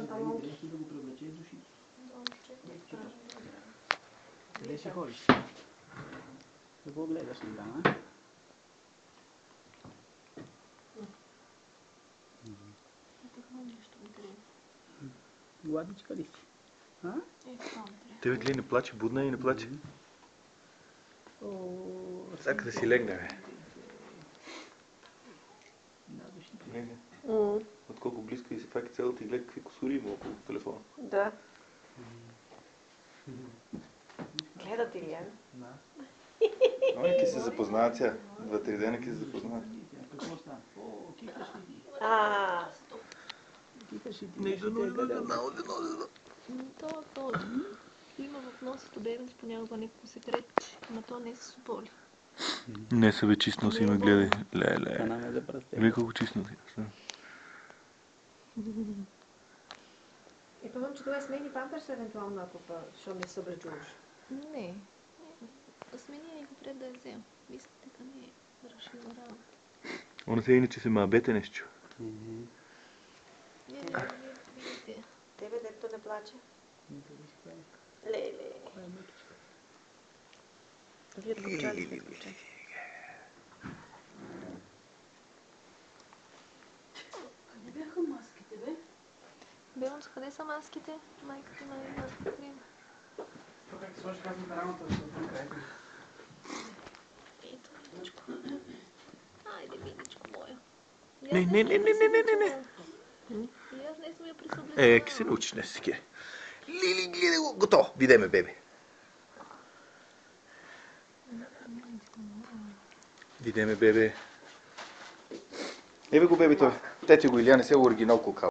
панталонки. Да го привлече до шито. Къде ще ходиш? Какво гледаш на дана? Гладичка ли си? Тебе ли не плаче? Будна и не плаче? Сака да си легне, бе. Легне. От колко близко и си пак цялата и гледа какви косури има около телефона. Да. Гледат ли я? Ой, ки се запознаят тя. 2-3 дена ки се запознаят. Какво стана? О, кикаш ли ти? Кикаш ли ти? Не знам. То има в носито бебенс понякога някакво секретче, но то не се боли. Не са бе чистно си ме гледай. Леле. Она ме да пръсте. Вие колко чистно си. И помня, че това смени памперс евентуално, ако ще ми се обречуваш. Не. Смени го пред да я взем. Мисля, дека не е решила работа. Она се иначе се мабете нещо. Не, видите. Тебе дето не плаче? Леле. Вие отключали сте изключали. Не бяха маските, бе? Бебенс, къде са маските? Майката има маска крем. Тук как сложи казаната работа, да се оттам край. Ето, Миничко. Айде, Миничко моя. Не. И аз не съм я присъблена. Ки се научиш днес си, ке. Лили, гледай го. Готово. Видеме, бебе. Видеме, бебе. Ебе го, бебе, той. Тете го, Илия, не се оригинал кукал.